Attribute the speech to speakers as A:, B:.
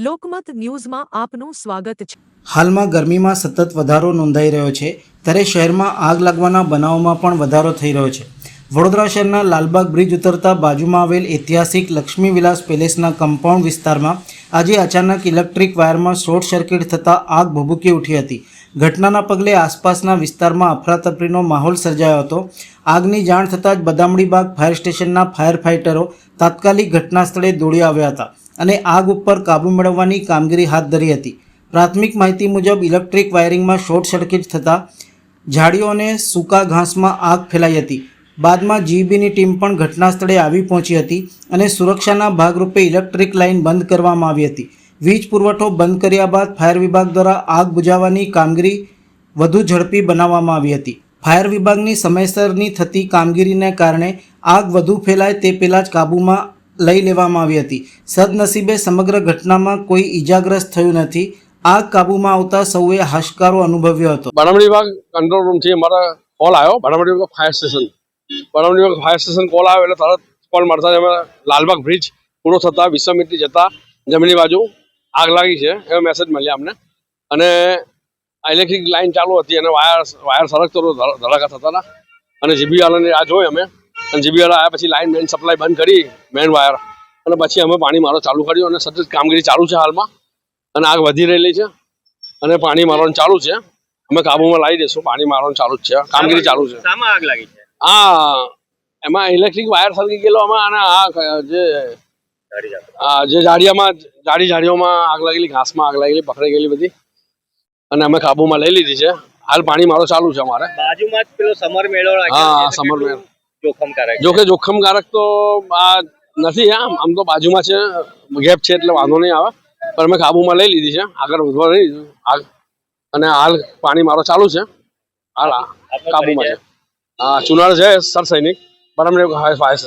A: લોકમત ન્યૂઝમાં આપનું સ્વાગત છે।
B: હાલમાં ગરમીમાં સતત વધારો નોંધાઈ રહ્યો છે, ત્યારે શહેરમાં આગ લાગવાના બનાવોમાં પણ વધારો થઈ રહ્યો છે। વડોદરા શહેરના લાલબાગ બ્રિજ ઉતરતા બાજુમાં આવેલ ઐતિહાસિક લક્ષ્મી વિલાસ પેલેસના કમ્પાઉન્ડ વિસ્તારમાં આજે અચાનક ઇલેક્ટ્રિક વાયરમાં શોર્ટ સર્કિટ થતાં આગ ભભૂકી ઉઠી હતી। ઘટનાના પગલે આસપાસના વિસ્તારમાં અફરાતફરીનો માહોલ સર્જાયો હતો। આગની જાણ થતાં જ બદામડીબાગ ફાયર સ્ટેશનના ફાયર ફાઇટરો તાત્કાલિક ઘટના સ્થળે દોડી આવ્યા હતા અને આગ ઉપર કાબૂ મેળવવાની કામગીરી હાથ ધરી હતી। પ્રાથમિક માહિતી મુજબ ઇલેક્ટ્રિક વાયરિંગમાં શોર્ટ સર્કિટ થતાં ઝાડીઓ અને સૂકા ઘાસમાં આગ ફેલાઈ હતી। બાદમાં જીઈબીની ટીમ પણ ઘટના સ્થળે આવી પહોંચી હતી અને સુરક્ષાના ભાગરૂપે ઇલેક્ટ્રિક લાઇન બંધ કરવામાં આવી હતી। વીજ પુરવઠો બંધ કર્યા બાદ ફાયર વિભાગ દ્વારા આગ બુઝાવવાની કામગીરી વધુ ઝડપી બનાવવામાં આવી હતી। ફાયર વિભાગની સમયસરની થતી કામગીરીને કારણે આગ વધુ ફેલાય તે પહેલાં જ કાબૂમાં લઈ લેવામાં આવી હતી। સદનસીબે સમગ્ર ઘટનામાં કોઈ ઈજાગ્રસ્ત થયું નથી। આગ કાબૂમાં આવતા સૌએ હાશકારો અનુભવ્યો હતો।
C: બદામડીબાગ કંટ્રોલ રૂમથી અમારા કોલ આવ્યો। બદામડીબાગ ફાયર સ્ટેશન કોલ આવ્યો એટલે તરત કોલ મળતા જ અમે લાલબાગ બ્રિજ પૂરો થતાં વિશ્વામિત્રી જતા જમણી બાજુ આગ લાગી છે એવો મેસેજ મળ્યા અમને। અને ઇલેક્ટ્રિક લાઇન ચાલુ હતી અને વાયર સરકતો ધડાકા થતા હતા અને જીબી વાળાને આ જોઈ અમે અને જીબી વાળા આવ્યા પછી લાઇન મેઇન સપ્લાય બંધ કરી મેઇન વાયર અને પછી અમે પાણી મારો ચાલુ કર્યો અને સતત કામગીરી ચાલુ છે હાલમાં અને આગ વધી રહેલી છે અને પાણી મારવાનું ચાલુ છે। અમે કાબુમાં લાવી દઈશું। પાણી મારવાનું ચાલુ જ છે, કામગીરી ચાલુ છે।
D: શામાં આગ લાગી છે?
C: એમાં ઇલેક્ટ્રિક વાયર સળગી ગયેલો આમાં અને જે ઝાડીઓમાં આગ લાગેલી, ઘાસમાં આગ લાગેલી, પકડાઈ ગયેલી બધી અને અમે કાબુમાં લઈ લીધી છે। હાલ પાણી મારો ચાલુ છે અમારે
D: બાજુમાં જ પેલો સમર મેળો લાગ્યો છે,
C: હા સમર મેળો
D: જોખમકારક
C: જો કે જોખમકારક તો આ નથી। આમ તો બાજુમાં છે, ગેપ છે એટલે વાંધો નહીં આવે પણ અમે કાબુમાં લઈ લીધી છે। આગળ વધવા નહીં આગ અને હાલ પાણી મારો ચાલુ છે। હાલ કાબુમાં છે। ચુનાર છે સર સૈનિક બરાબર ફાયર